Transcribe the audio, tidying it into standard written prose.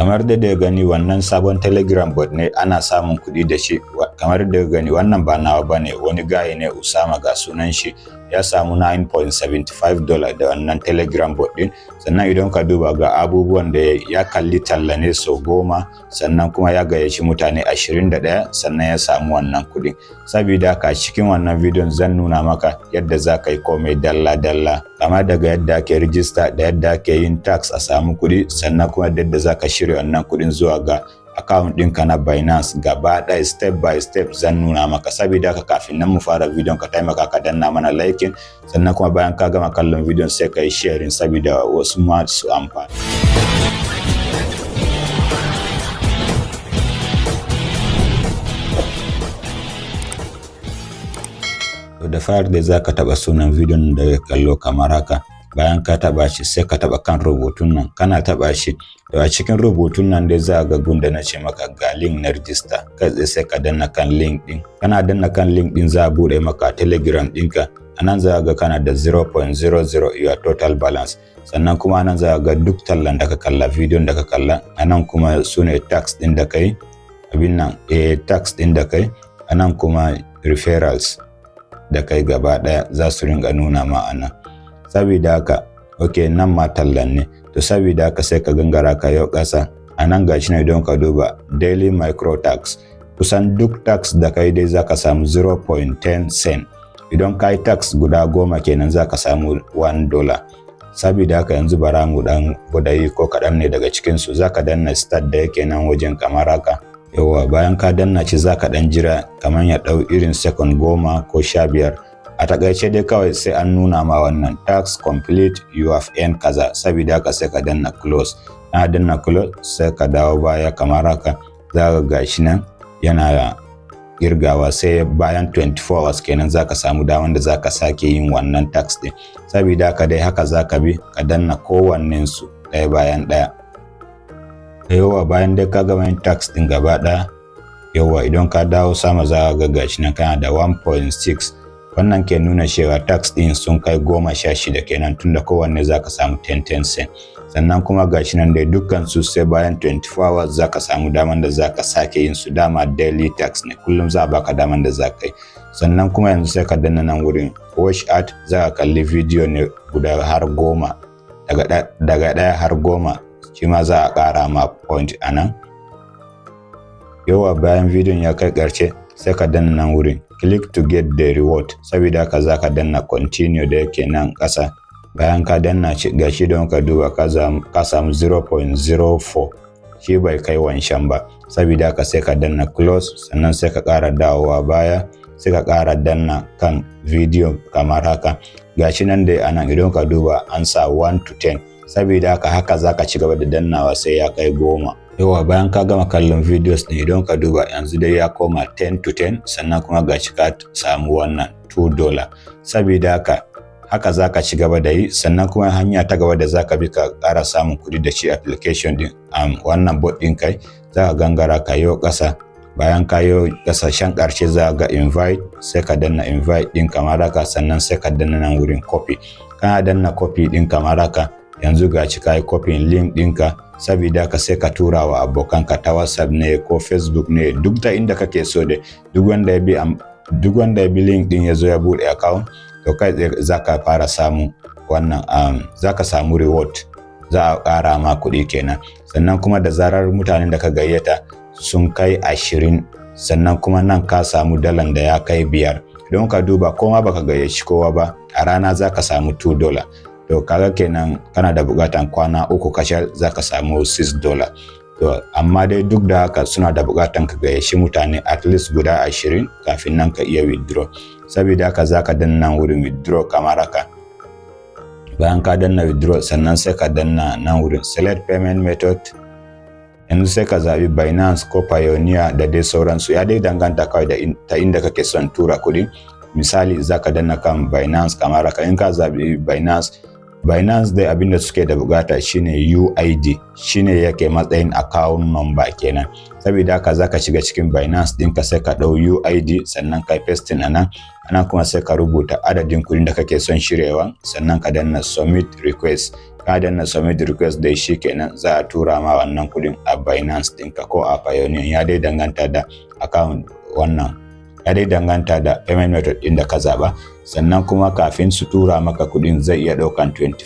kamar da gani wannan sabon Telegram bot ne, ana samun kuɗi da shi. Kamar da gani wannan ba nawa bane, wani gaye ne Usama ga sunan shi, ya samu $9.75 da wannan Telegram bot din. Sannan idan ka duba ga abubuwan da ya kalli talla ne sau 10, sannan kuma ya gayyaci mutane 21, sannan ya samu wannan kuɗi. Saboda haka cikin wannan bidiyon zan nuna maka yadda za ka yi komai dalla-dalla, kama daga yadda ake rijista da yadda ake yin tax a samu kuɗi, sannan kuma yadda za ka shirya wannan kuɗin zuwa ga account ɗinka na Binance gaba ɗaya step by step zan nuna maka. Saboda haka kafin nan mu fara bidiyon ka taimaka ka danna mana liking, sannan kuma bayan ka gama kallon bidiyon sai ka yi sharing saboda wasu ma su amfana. Da fari da za ka taɓa sunan bidiyon da ya kallo kamar haka. Bayan ka taɓa shi sai ka taɓa kan rubutun nan, kana taɓa shi to a cikin rubutun nan dai za ga gunda na ce maka ga link na register, kai sai ka danna kan link din. Kana danna kan link din za a bude maka Telegram ɗinka. Anan za ga kana da 0.00 your total balance, sannan kuma anan za ga duk tallan da ka kalla, bidiyon da ka kalla. Anan kuma sune tax din da kai, abin nan tax din da kai. Anan kuma referrals da kai gaba daya za su ringa nuna ma anan. Saboda haka okay, nan ma tallan ne, to saboda haka sai ka gangara ka yau kasa. Anan gashi ne don ka duba daily micro tax, kusan duk tax da kai dai zaka samu 0.10 cent. Idan kai tax guda 10 kenan zaka samu $1. Saboda haka yanzu bara mu dan gudayi ko kadan ne daga cikin su. Zaka danna start da yake nan wajen kamar haka. Yawa bayan ka danna shi zaka dan jira kaman ya dau irin second 10 ko 15. A takaice dai kawai sai an nuna ma wannan tax complete, you have earned kaza. Saboda haka sai ka danna close. Na danna close sai ka dawo baya kamar haka. Zaka gashi nan yana girgawa, sai bayan 24 hours kenan zaka samu daman da zaka sake yin wannan tax din. Saboda haka dai haka zaka bi ka danna kowannen su ɗaya bayan ɗaya. Yawa bayan dai ka gama yin tax din gaba ɗaya, yawa idan ka dawo sama za ga gashi nan kana da 1.6. Wannan ke nuna cewa tax din sun kai 16 kenan, tunda kowanne zaka samu 10 cent. Sannan kuma gashi nan dai dukkan su sai bayan 24 hours zaka samu daman da zaka sake yin su. Dama daily tax ne, kullum za a baka daman da zaka yi. Sannan kuma yanzu sai ka danna nan wurin watch at, za ka kalli video ne guda har 10, daga ɗaya har 10 shi ma za a ƙara ma point anan. Yawa bayan bidiyon ya kai ƙarshe sai ka danna nan wurin click to get the reward. Saboda haka za ka danna continue da yake nan ƙasa. Bayan ka danna shi gashi don ka duba ka samu 0.04, shi bai kai wancan ba. Saboda haka sai ka danna close, sannan sai ka ƙara dawowa baya, sai ka ƙara danna kan video kamar haka. Gashi nan dai anan idan ka duba an sa 1 to 10. Saboda haka za ka ci gaba da dannawa sai ya kai 10. Yawa bayan ka gama kallon videos din idan ka duba yanzu dai ya koma 10 to 10, sannan kuma gashi ka samu wannan $2. Saboda haka za ka ci gaba da yi. Sannan kuma hanya ta gaba da za ka bi ka ƙara samun kuɗi da shi application din wannan bot din kai, za ka gangara ka yi ƙasa. Bayan ka yi ƙasashen ƙarshe za ga invite, sai ka danna invite din kamar haka, sannan sai ka danna nan wurin copy. Kana danna copy din kamar haka, yanzu gashi ka yi copying link ɗinka. Saboda haka sai ka tura wa abokanka ta WhatsApp ne ko Facebook ne, duk ta inda kake so da duk wanda ya bi link din ya zo ya bude account, to kai za ka fara samu wannan za ka samu reward, za a ƙara ma kuɗi kenan. Sannan kuma da zarar mutanen da ka gayyata sun kai 20, sannan kuma nan ka samu dalan da ya kai 5. Don ka duba ko ma baka gayyaci kowa ba, a rana za ka samu $2. To kaga kenan kana da bukatan kwana 3 kashal zaka samu $6. To amma dai duk da haka suna da bukatan ka gayyaci mutane at least guda 20 kafin nan ka iya withdraw. Saboda haka zaka danna wurin withdraw kamar haka. Bayan ka danna withdraw, sannan sai ka danna nan wurin select payment method. Yanzu sai ka zabi Binance ko Payoneer da dai sauransu, ya dai danganta kawai da ta inda kake son tura kuɗi. Misali zaka danna kan Binance kamar haka. In ka zabi Binance dai abinda suke da bukata shine UID, shine yake matsayin account number kenan. Saboda haka zaka shiga cikin Binance ɗinka sai ka dau UID, sannan ka pasting anan kuma sai ka rubuta adadin kuɗin da kake son shirewa, sannan ka danna submit request. ka danna submit request dai shikenan za a tura ma wannan kuɗin a Binance ɗinka ko a Payoneer, ya dai danganta da account wannan, ya dai danganta da payment method ɗin da ka zaɓa. Sannan kuma kafin su tura maka kuɗin zai iya ɗaukan 24